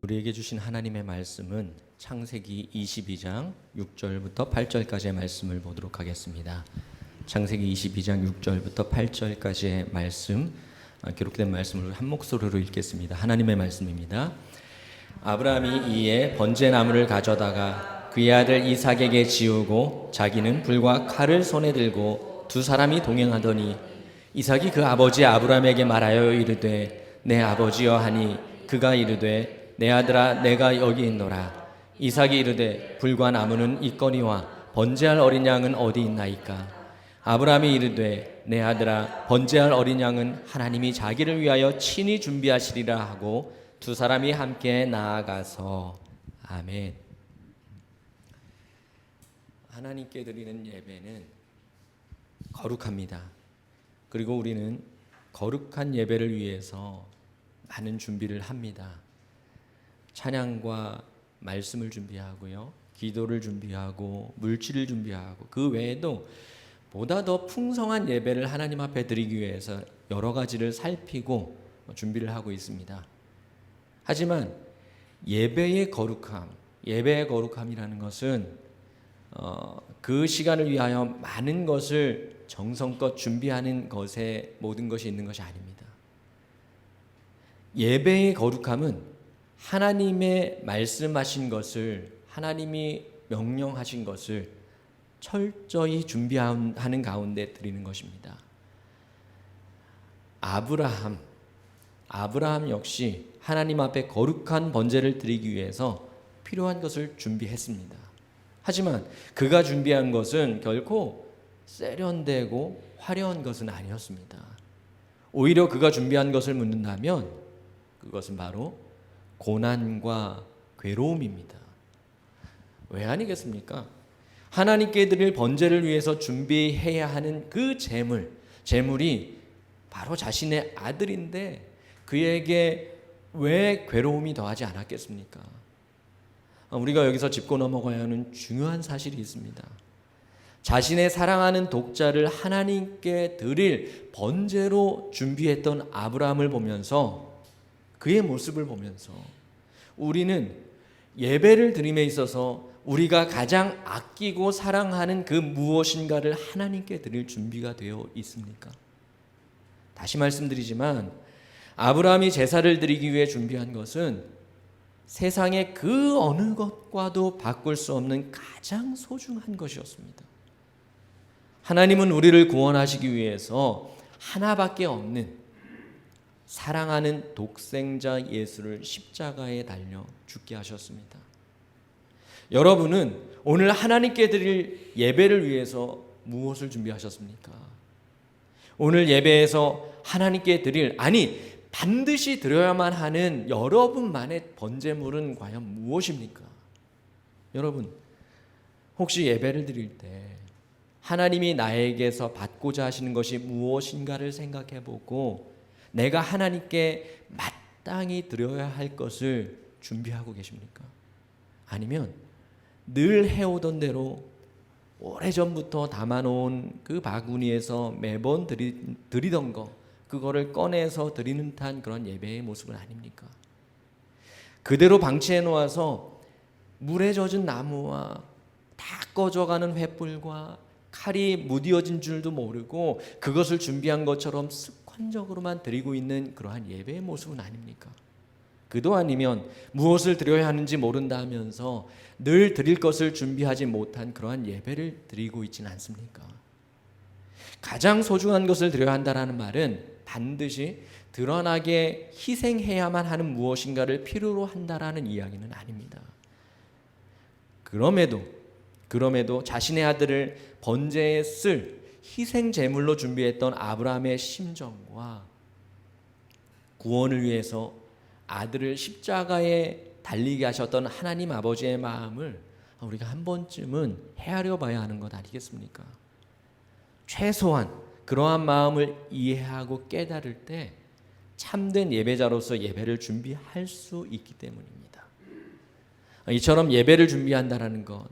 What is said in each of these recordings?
우리에게 주신 하나님의 말씀은 창세기 22장 6절부터 8절까지의 말씀을 보도록 하겠습니다. 창세기 22장 6절부터 8절까지의 말씀, 기록된 말씀을 한 목소리로 읽겠습니다. 하나님의 말씀입니다. 아브라함이 이에 번제 나무를 가져다가 그의 아들 이삭에게 지우고 자기는 불과 칼을 손에 들고 두 사람이 동행하더니 이삭이 그 아버지 아브라함에게 말하여 이르되 내 아버지여 하니 그가 이르되 내 아들아 내가 여기 있노라. 이삭이 이르되 불과 나무는 있거니와 번제할 어린 양은 어디 있나이까. 아브라함이 이르되 내 아들아 번제할 어린 양은 하나님이 자기를 위하여 친히 준비하시리라 하고 두 사람이 함께 나아가서. 아멘. 하나님께 드리는 예배는 거룩합니다. 그리고 우리는 거룩한 예배를 위해서 많은 준비를 합니다. 찬양과 말씀을 준비하고요, 기도를 준비하고 물질을 준비하고 그 외에도 보다 더 풍성한 예배를 하나님 앞에 드리기 위해서 여러 가지를 살피고 준비를 하고 있습니다. 하지만 예배의 거룩함이라는 것은 그 시간을 위하여 많은 것을 정성껏 준비하는 것에 모든 것이 있는 것이 아닙니다. 예배의 거룩함은 하나님의 말씀하신 것을, 하나님이 명령하신 것을 철저히 준비하는 가운데 드리는 것입니다. 아브라함 역시 하나님 앞에 거룩한 번제를 드리기 위해서 필요한 것을 준비했습니다. 하지만 그가 준비한 것은 결코 세련되고 화려한 것은 아니었습니다. 오히려 그가 준비한 것을 묻는다면 그것은 바로 고난과 괴로움입니다. 왜 아니겠습니까? 하나님께 드릴 번제를 위해서 준비해야 하는 그 제물이 바로 자신의 아들인데 그에게 왜 괴로움이 더하지 않았겠습니까? 우리가 여기서 짚고 넘어가야 하는 중요한 사실이 있습니다. 자신의 사랑하는 독자를 하나님께 드릴 번제로 준비했던 아브라함을 보면서, 그의 모습을 보면서 우리는 예배를 드림에 있어서 우리가 가장 아끼고 사랑하는 그 무엇인가를 하나님께 드릴 준비가 되어 있습니까? 다시 말씀드리지만 아브라함이 제사를 드리기 위해 준비한 것은 세상의 그 어느 것과도 바꿀 수 없는 가장 소중한 것이었습니다. 하나님은 우리를 구원하시기 위해서 하나밖에 없는 사랑하는 독생자 예수를 십자가에 달려 죽게 하셨습니다. 여러분은 오늘 하나님께 드릴 예배를 위해서 무엇을 준비하셨습니까? 오늘 예배에서 하나님께 반드시 드려야만 하는 여러분만의 번제물은 과연 무엇입니까? 여러분, 혹시 예배를 드릴 때 하나님이 나에게서 받고자 하시는 것이 무엇인가를 생각해보고 내가 하나님께 마땅히 드려야 할 것을 준비하고 계십니까? 아니면 늘 해오던 대로 오래전부터 담아놓은 그 바구니에서 매번 드리던 거, 그거를 꺼내서 드리는 듯한 그런 예배의 모습은 아닙니까? 그대로 방치해 놓아서 물에 젖은 나무와 다 꺼져가는 횃불과 칼이 무디어진 줄도 모르고 그것을 준비한 것처럼 습관적으로만 드리고 있는 그러한 예배의 모습은 아닙니까? 그도 아니면 무엇을 드려야 하는지 모른다 하면서 늘 드릴 것을 준비하지 못한 그러한 예배를 드리고 있지는 않습니까? 가장 소중한 것을 드려야 한다는 말은 반드시 드러나게 희생해야만 하는 무엇인가를 필요로 한다라는 이야기는 아닙니다. 그럼에도 자신의 아들을 번제에 쓸 희생 제물로 준비했던 아브라함의 심정과 구원을 위해서 아들을 십자가에 달리게 하셨던 하나님 아버지의 마음을 우리가 한 번쯤은 헤아려 봐야 하는 것 아니겠습니까? 최소한 그러한 마음을 이해하고 깨달을 때 참된 예배자로서 예배를 준비할 수 있기 때문입니다. 이처럼 예배를 준비한다는 것,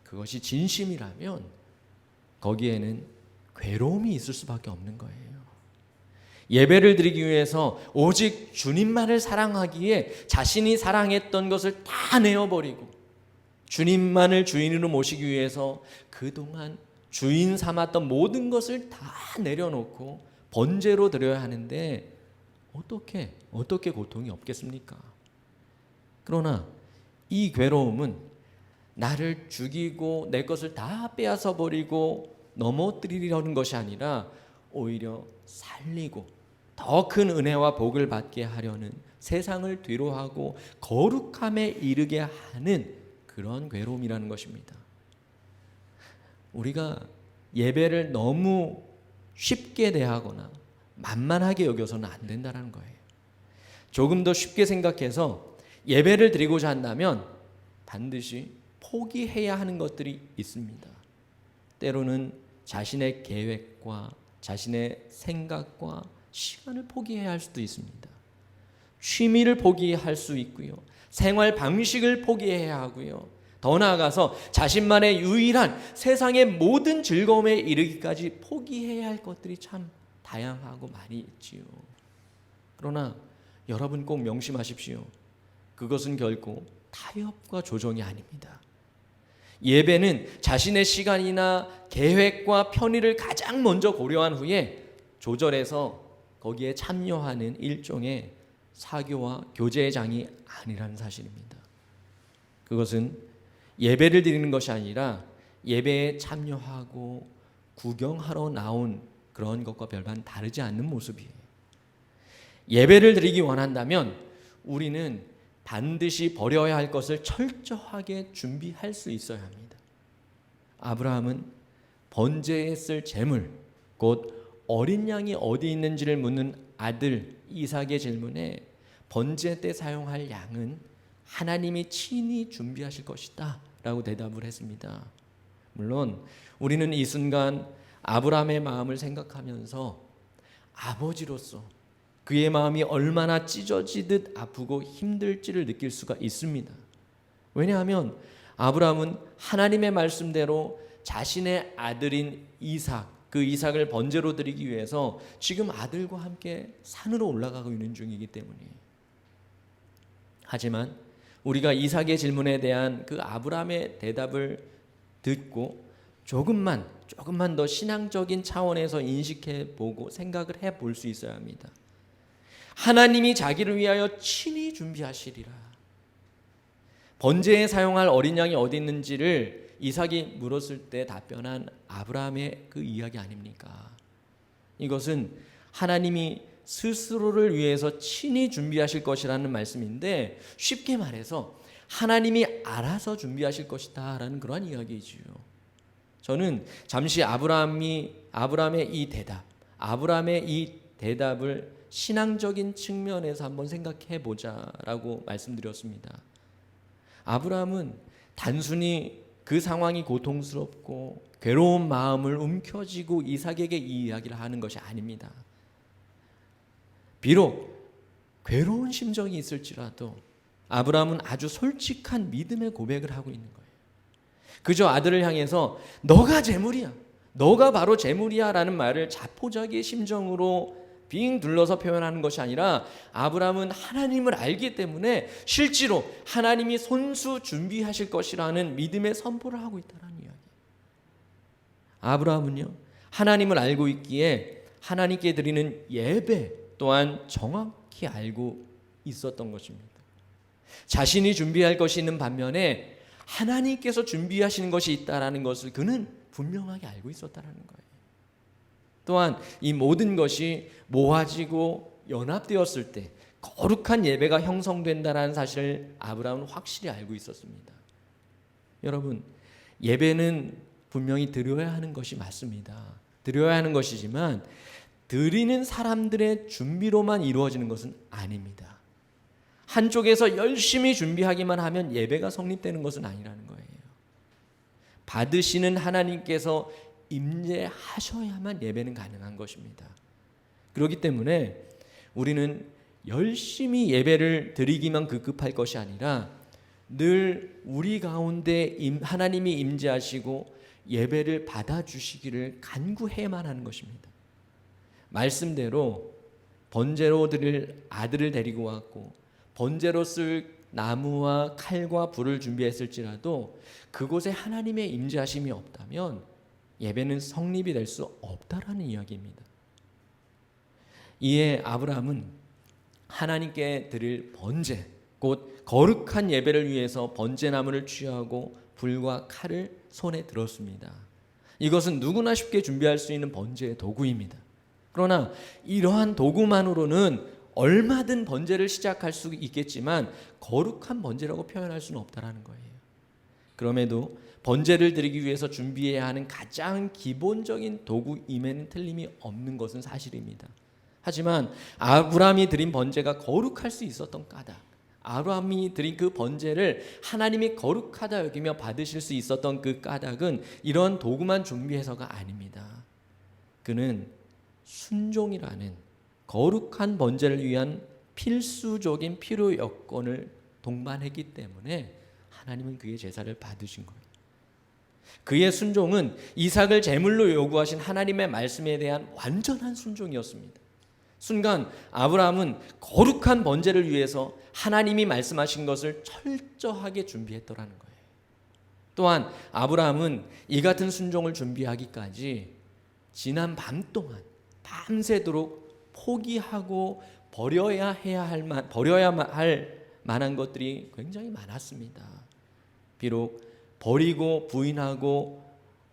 그것이 진심이라면 거기에는 괴로움이 있을 수밖에 없는 거예요. 예배를 드리기 위해서 오직 주님만을 사랑하기에 자신이 사랑했던 것을 다 내어버리고 주님만을 주인으로 모시기 위해서 그동안 주인 삼았던 모든 것을 다 내려놓고 번제로 드려야 하는데 어떻게 고통이 없겠습니까? 그러나 이 괴로움은 나를 죽이고 내 것을 다 빼앗아 버리고 넘어뜨리려는 것이 아니라 오히려 살리고 더 큰 은혜와 복을 받게 하려는, 세상을 뒤로하고 거룩함에 이르게 하는 그런 괴로움이라는 것입니다. 우리가 예배를 너무 쉽게 대하거나 만만하게 여겨서는 안 된다는 거예요. 조금 더 쉽게 생각해서 예배를 드리고자 한다면 반드시 포기해야 하는 것들이 있습니다. 때로는 자신의 계획과 자신의 생각과 시간을 포기해야 할 수도 있습니다. 취미를 포기할 수 있고요. 생활 방식을 포기해야 하고요. 더 나아가서 자신만의 유일한 세상의 모든 즐거움에 이르기까지 포기해야 할 것들이 참 다양하고 많이 있지요. 그러나 여러분 꼭 명심하십시오. 그것은 결코 타협과 조정이 아닙니다. 예배는 자신의 시간이나 계획과 편의를 가장 먼저 고려한 후에 조절해서 거기에 참여하는 일종의 사교와 교제의 장이 아니라는 사실입니다. 그것은 예배를 드리는 것이 아니라 예배에 참여하고 구경하러 나온 그런 것과 별반 다르지 않는 모습이에요. 예배를 드리기 원한다면 우리는 반드시 버려야 할 것을 철저하게 준비할 수 있어야 합니다. 아브라함은 번제에 쓸 제물, 곧 어린 양이 어디 있는지를 묻는 아들 이삭의 질문에 번제 때 사용할 양은 하나님이 친히 준비하실 것이다 라고 대답을 했습니다. 물론 우리는 이 순간 아브라함의 마음을 생각하면서 아버지로서 그의 마음이 얼마나 찢어지듯 아프고 힘들지를 느낄 수가 있습니다. 왜냐하면 아브라함은 하나님의 말씀대로 자신의 아들인 이삭, 그 이삭을 번제로 드리기 위해서 지금 아들과 함께 산으로 올라가고 있는 중이기 때문이에요. 하지만 우리가 이삭의 질문에 대한 그 아브라함의 대답을 듣고 조금만 더 신앙적인 차원에서 인식해 보고 생각을 해 볼 수 있어야 합니다. 하나님이 자기를 위하여 친히 준비하시리라. 번제에 사용할 어린 양이 어디 있는지를 이삭이 물었을 때 답변한 아브라함의 그 이야기 아닙니까? 이것은 하나님이 스스로를 위해서 친히 준비하실 것이라는 말씀인데, 쉽게 말해서 하나님이 알아서 준비하실 것이다 라는 그런 이야기이지요. 저는 잠시 아브라함의 이 대답을 신앙적인 측면에서 한번 생각해 보자라고 말씀드렸습니다. 아브라함은 단순히 그 상황이 고통스럽고 괴로운 마음을 움켜쥐고 이삭에게 이 이야기를 하는 것이 아닙니다. 비록 괴로운 심정이 있을지라도 아브라함은 아주 솔직한 믿음의 고백을 하고 있는 거예요. 그저 아들을 향해서 너가 재물이야, 너가 바로 재물이야 라는 말을 자포자기의 심정으로 빙 둘러서 표현하는 것이 아니라 아브라함은 하나님을 알기 때문에 실제로 하나님이 손수 준비하실 것이라는 믿음의 선포를 하고 있다는 이야기. 아브라함은요, 하나님을 알고 있기에 하나님께 드리는 예배 또한 정확히 알고 있었던 것입니다. 자신이 준비할 것이 있는 반면에 하나님께서 준비하시는 것이 있다라는 것을 그는 분명하게 알고 있었다는 거예요. 또한 이 모든 것이 모아지고 연합되었을 때 거룩한 예배가 형성된다는 사실을 아브라함은 확실히 알고 있었습니다. 여러분, 예배는 분명히 드려야 하는 것이 맞습니다. 드려야 하는 것이지만 드리는 사람들의 준비로만 이루어지는 것은 아닙니다. 한쪽에서 열심히 준비하기만 하면 예배가 성립되는 것은 아니라는 거예요. 받으시는 하나님께서 임재하셔야만 예배는 가능한 것입니다. 그렇기 때문에 우리는 열심히 예배를 드리기만 급급할 것이 아니라 늘 우리 가운데 하나님이 임재하시고 예배를 받아주시기를 간구해야만 하는 것입니다. 말씀대로 번제로 드릴 아들을 데리고 왔고 번제로 쓸 나무와 칼과 불을 준비했을지라도 그곳에 하나님의 임재하심이 없다면 예배는 성립이 될 수 없다라는 이야기입니다. 이에 아브라함은 하나님께 드릴 번제, 곧 거룩한 예배를 위해서 번제나무를 취하고 불과 칼을 손에 들었습니다. 이것은 누구나 쉽게 준비할 수 있는 번제의 도구입니다. 그러나 이러한 도구만으로는 얼마든 번제를 시작할 수 있겠지만 거룩한 번제라고 표현할 수는 없다라는 거예요. 그럼에도 번제를 드리기 위해서 준비해야 하는 가장 기본적인 도구임에는 틀림이 없는 것은 사실입니다. 하지만 아브라함이 드린 번제가 거룩할 수 있었던 까닭, 아브라함이 드린 그 번제를 하나님이 거룩하다 여기며 받으실 수 있었던 그 까닭은 이런 도구만 준비해서가 아닙니다. 그는 순종이라는 거룩한 번제를 위한 필수적인 필요 여건을 동반했기 때문에 하나님은 그의 제사를 받으신 거예요. 그의 순종은 이삭을 제물로 요구하신 하나님의 말씀에 대한 완전한 순종이었습니다. 순간 아브라함은 거룩한 번제를 위해서 하나님이 말씀하신 것을 철저하게 준비했더라는 거예요. 또한 아브라함은 이 같은 순종을 준비하기까지 지난 밤 동안 밤새도록 포기하고 버려야 할 만한 것들이 굉장히 많았습니다. 비록 버리고 부인하고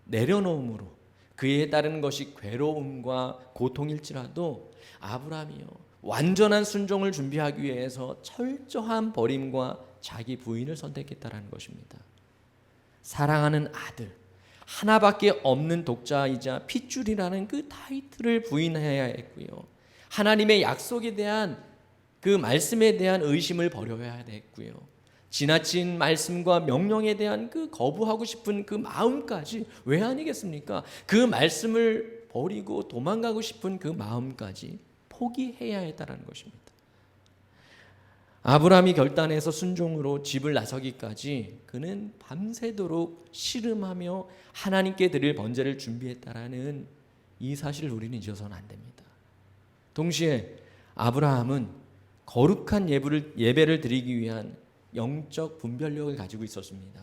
내려놓음으로 그에 따르는 것이 괴로움과 고통일지라도 아브라함이요 완전한 순종을 준비하기 위해서 철저한 버림과 자기 부인을 선택했다라는 것입니다. 사랑하는 아들, 하나밖에 없는 독자이자 핏줄이라는 그 타이틀을 부인해야 했고요. 하나님의 약속에 대한 그 말씀에 대한 의심을 버려야 했고요. 지나친 말씀과 명령에 대한 그 거부하고 싶은 그 마음까지, 왜 아니겠습니까? 그 말씀을 버리고 도망가고 싶은 그 마음까지 포기해야 했다는 것입니다. 아브라함이 결단해서 순종으로 집을 나서기까지 그는 밤새도록 씨름하며 하나님께 드릴 번제를 준비했다라는 이 사실을 우리는 잊어서는 안 됩니다. 동시에 아브라함은 거룩한 예배를 드리기 위한 영적 분별력을 가지고 있었습니다.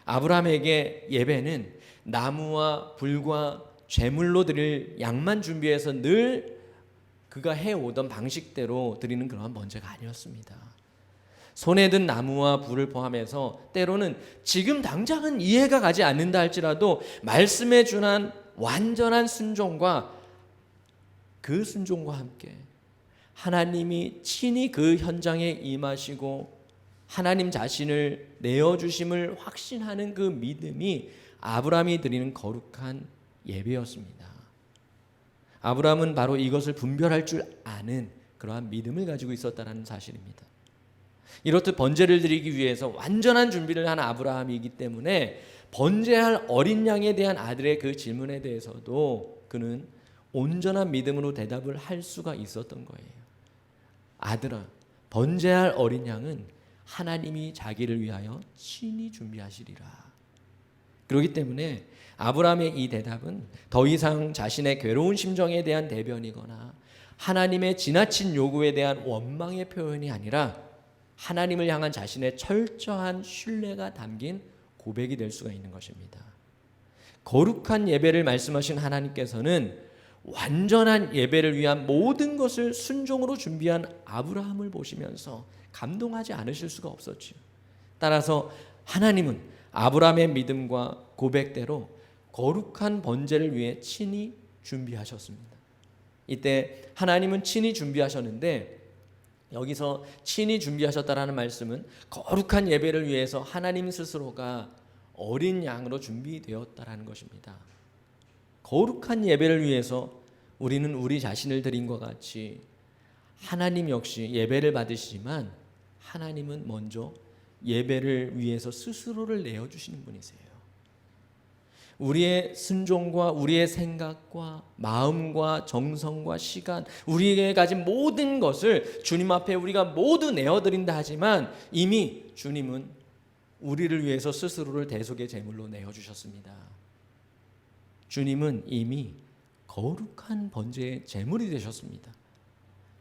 아브라함에게 예배는 나무와 불과 제물로 드릴 양만 준비해서 늘 그가 해오던 방식대로 드리는 그러한 번제가 아니었습니다. 손에 든 나무와 불을 포함해서 때로는 지금 당장은 이해가 가지 않는다 할지라도 말씀에 준한 완전한 순종과 그 순종과 함께 하나님이 친히 그 현장에 임하시고 하나님 자신을 내어주심을 확신하는 그 믿음이 아브라함이 드리는 거룩한 예배였습니다. 아브라함은 바로 이것을 분별할 줄 아는 그러한 믿음을 가지고 있었다는 사실입니다. 이렇듯 번제를 드리기 위해서 완전한 준비를 한 아브라함이기 때문에 번제할 어린 양에 대한 아들의 그 질문에 대해서도 그는 온전한 믿음으로 대답을 할 수가 있었던 거예요. 아들아, 번제할 어린 양은 하나님이 자기를 위하여 친히 준비하시리라. 그렇기 때문에 아브라함의 이 대답은 더 이상 자신의 괴로운 심정에 대한 대변이거나 하나님의 지나친 요구에 대한 원망의 표현이 아니라 하나님을 향한 자신의 철저한 신뢰가 담긴 고백이 될 수가 있는 것입니다. 거룩한 예배를 말씀하신 하나님께서는 완전한 예배를 위한 모든 것을 순종으로 준비한 아브라함을 보시면서 감동하지 않으실 수가 없었지요. 따라서 하나님은 아브라함의 믿음과 고백대로 거룩한 번제를 위해 친히 준비하셨습니다. 이때 하나님은 친히 준비하셨는데 여기서 친히 준비하셨다라는 말씀은 거룩한 예배를 위해서 하나님 스스로가 어린 양으로 준비되었다라는 것입니다. 거룩한 예배를 위해서 우리는 우리 자신을 드린 것 같이 하나님 역시 예배를 받으시지만 하나님은 먼저 예배를 위해서 스스로를 내어주시는 분이세요. 우리의 순종과 우리의 생각과 마음과 정성과 시간, 우리에게 가진 모든 것을 주님 앞에 우리가 모두 내어드린다 하지만 이미 주님은 우리를 위해서 스스로를 대속의 제물로 내어주셨습니다. 주님은 이미 거룩한 번제의 제물이 되셨습니다.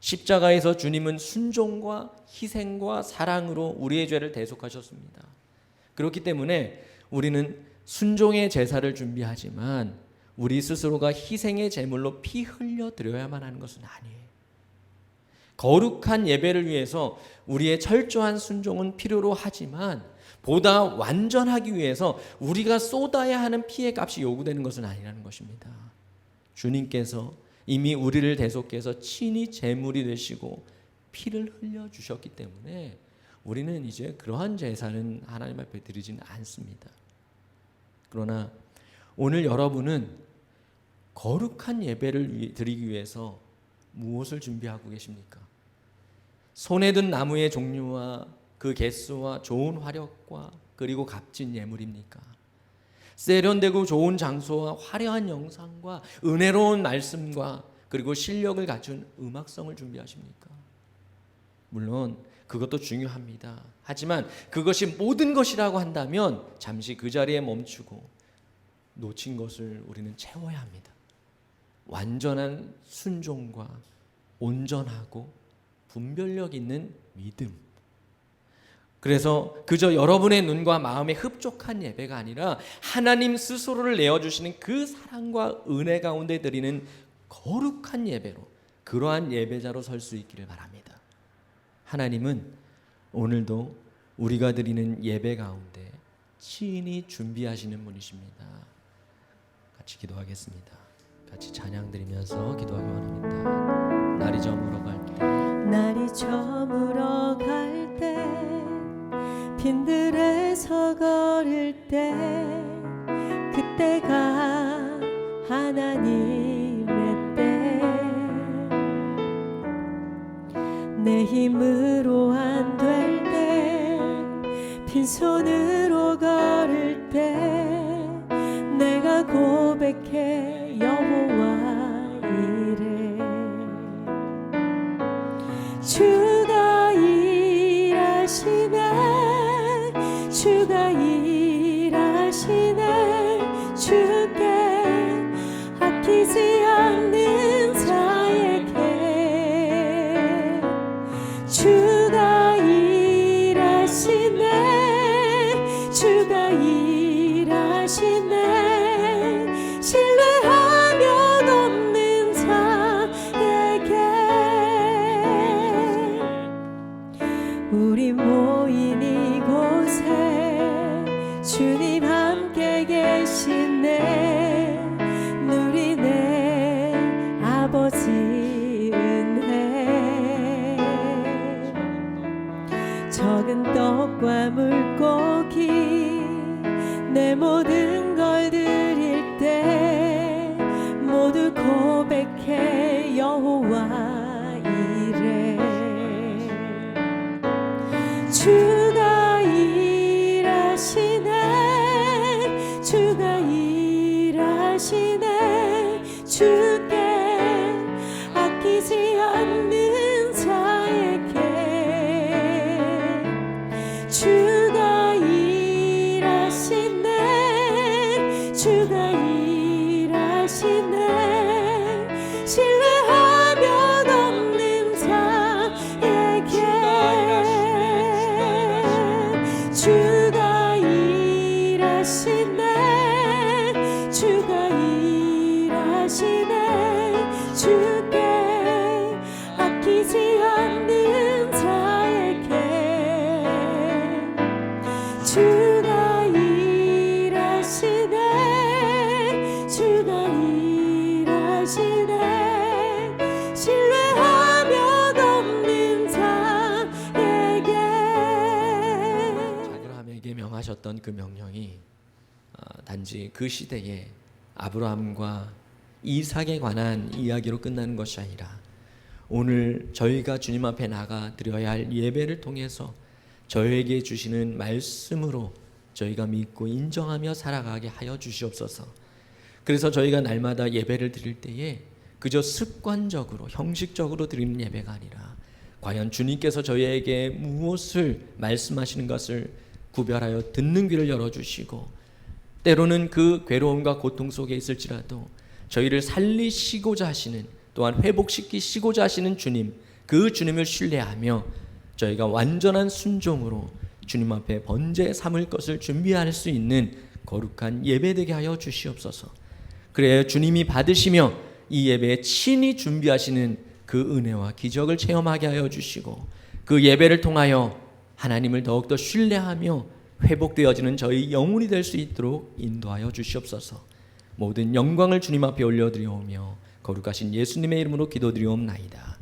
십자가에서 주님은 순종과 희생과 사랑으로 우리의 죄를 대속하셨습니다. 그렇기 때문에 우리는 순종의 제사를 준비하지만 우리 스스로가 희생의 제물로 피 흘려 드려야만 하는 것은 아니에요. 거룩한 예배를 위해서 우리의 철저한 순종은 필요로 하지만 보다 완전하기 위해서 우리가 쏟아야 하는 피의 값이 요구되는 것은 아니라는 것입니다. 주님께서 이미 우리를 대속해서 친히 제물이 되시고 피를 흘려주셨기 때문에 우리는 이제 그러한 제사는 하나님 앞에 드리지는 않습니다. 그러나 오늘 여러분은 거룩한 예배를 드리기 위해서 무엇을 준비하고 계십니까? 손에 든 나무의 종류와 그 개수와 좋은 화력과 그리고 값진 예물입니까? 세련되고 좋은 장소와 화려한 영상과 은혜로운 말씀과 그리고 실력을 갖춘 음악성을 준비하십니까? 물론 그것도 중요합니다. 하지만 그것이 모든 것이라고 한다면 잠시 그 자리에 멈추고 놓친 것을 우리는 채워야 합니다. 완전한 순종과 온전하고 분별력 있는 믿음. 그래서 그저 여러분의 눈과 마음에 흡족한 예배가 아니라 하나님 스스로를 내어주시는 그 사랑과 은혜 가운데 드리는 거룩한 예배로, 그러한 예배자로 설 수 있기를 바랍니다. 하나님은 오늘도 우리가 드리는 예배 가운데 친히 준비하시는 분이십니다. 같이 기도하겠습니다. 같이 찬양 드리면서 기도하기 원합니다. 날이 저물어 갈 때, 날이 저물어 갈 때, 빈들에서 걸을 때, 그때가 하나님의 때. 내 힘으로 안 될 때, 빈손으로 걸을 때, 내가 고백해 여호와 이래. 주가 일하시네, 주가 일하시네. 주께 아끼지 않는 자에게 주가 일하시네, 주가 일하시네. 신뢰하며 돕는 자에게. 우리 모인 이곳에 주님 함께 계시네. 누리네 아버지 은혜. 적은 떡과 물고기 내 모든 걸 드릴 때 모두 고백해 여호와 이래. 주가 일하시네, 주가 일하시네. 주께 아끼지 않는 자에게 주가 일하시네, 주가 일하시네. 신뢰하며 돕는 자에게 주가 일하시네, 주가 일하시네. 주께 아끼지 않는 자에게 주가 일하시네, 주가 일하시네. 신뢰하며 돕는 자에게. 아브라함에게 명하셨던 그 명령이 단지 그 시대에 아브라함과 이삭에 관한 이야기로 끝나는 것이 아니라 오늘 저희가 주님 앞에 나가 드려야 할 예배를 통해서 저에게 주시는 말씀으로 저희가 믿고 인정하며 살아가게 하여 주시옵소서. 그래서 저희가 날마다 예배를 드릴 때에 그저 습관적으로 형식적으로 드리는 예배가 아니라 과연 주님께서 저희에게 무엇을 말씀하시는 것을 구별하여 듣는 귀를 열어주시고 때로는 그 괴로움과 고통 속에 있을지라도 저희를 살리시고자 하시는, 또한 회복시키시고자 하시는 주님, 그 주님을 신뢰하며 저희가 완전한 순종으로 주님 앞에 번제 삼을 것을 준비할 수 있는 거룩한 예배되게 하여 주시옵소서. 그래야 주님이 받으시며 이 예배에 친히 준비하시는 그 은혜와 기적을 체험하게 하여 주시고 그 예배를 통하여 하나님을 더욱더 신뢰하며 회복되어지는 저희 영혼이 될 수 있도록 인도하여 주시옵소서. 모든 영광을 주님 앞에 올려드리오며 거룩하신 예수님의 이름으로 기도드리옵나이다.